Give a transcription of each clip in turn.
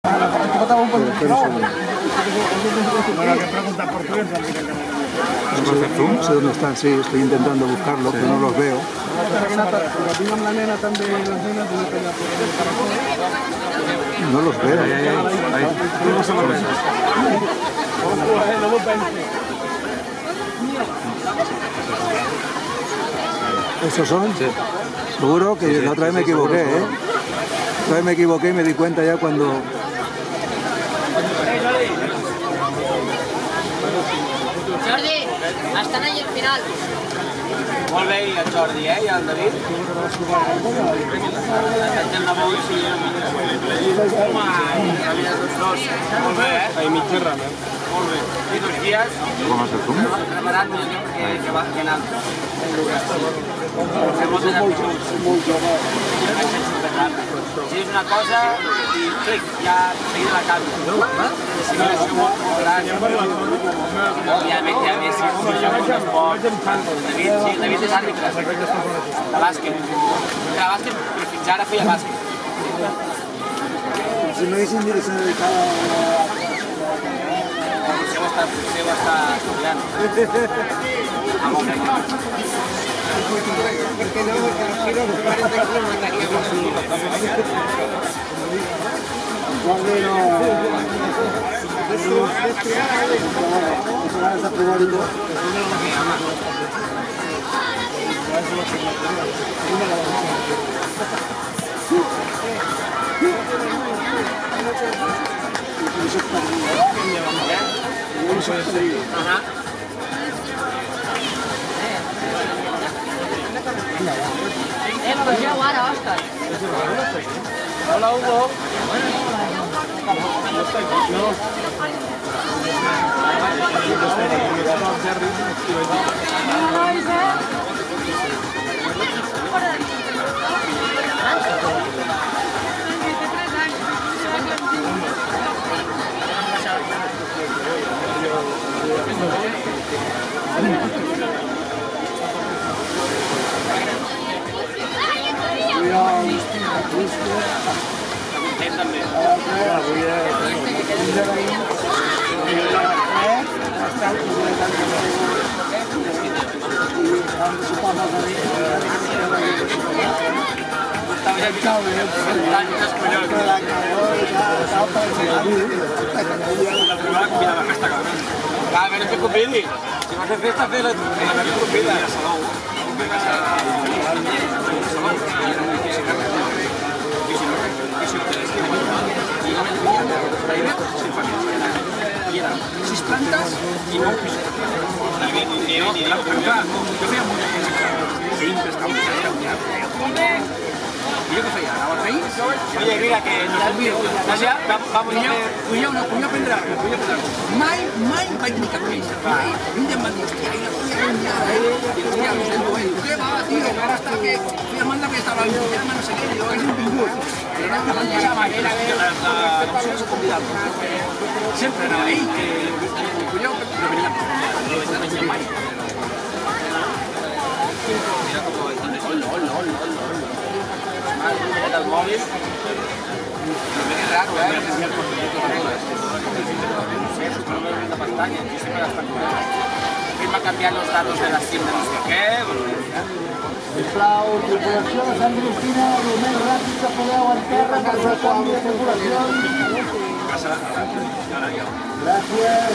No sé dónde están, sí, estoy intentando buscarlos, pero no los veo. No los veo. ¿Esos son? Sí. Seguro que la otra vez me equivoqué, ¿eh? Otra vez me equivoqué y me di cuenta ya cuando... Jordi, estan allà al final. Molt bé, i el Jordi, i el David. Estem de bo i sí. Home, tots dos. Molt bé, eh? Ahí mig de rama. Molt bé. I 2 dies... Com has de fum? Preparat que va anar. Molt jove. Si és una cosa, i clic, ja seguida la canvi. Simulació molt gran. Òbviament, ja més esport. David és àrbitre de bàsquet. De bàsquet, però fins ara feia bàsquet. Si no haguessin dit que s'ha dedicat a... Potser ho està estudiant. Molt bé. Perquè no, perquè els 40 no mataria. Jordi no... Pugeu ara, Òscar. Hola, Hugo. A veure què convidi. Si vas a fer festa, fer-la tu. A veure què convida. I eren 6 plantes i 9 pisos. Jo feia molta cosa. Sempre estava I jo què feia? Anava als veïns? Oye, mira, que vull aprendre alguna cosa. Mai vaig dir cap peix. Mai. I un dia em van dir, hòstia, i la polla enllada, I hòstia, no sé, què va, tio, que ara està que feia mandar que estava al programa, no sé què, jo hagués vingut. Però no, abans passava, era l'opció de convidar-lo. Sempre anava ell, que colleu, però venia mai. Mira com ho estan deixant. El mòbil. És raro, de pantalla. Va canviant els datos de la SIM de no sé què. Sisplau, tripulació de Sant Cristina, el més ràpid que podeu en terra per fer canvi de tripulació. Gràcies.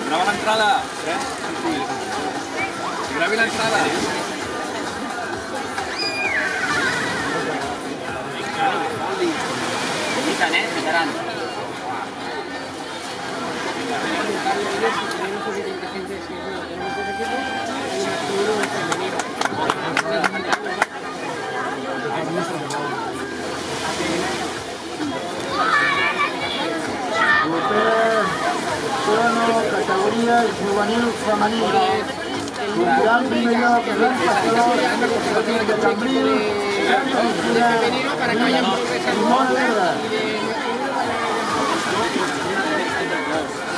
Grava l'entrada. Gravi l'entrada. Piquen, picaran. Categoria juvenil femenina. Sortirà en primer lloc l'emperador de Cambril, Simón Herrera.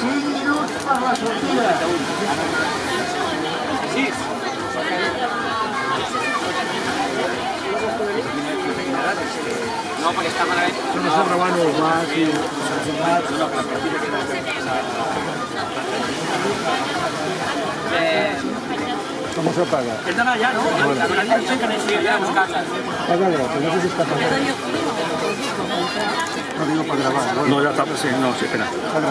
5 minuts per la sortida. No, perquè està malament. No se rebano els blancs i els gelats. ¿Cómo se paga? Perdona ya, ¿no? Págalo, que no sé si está pagado. No digo para grabar. No, ya está, sí, no, sí, espera.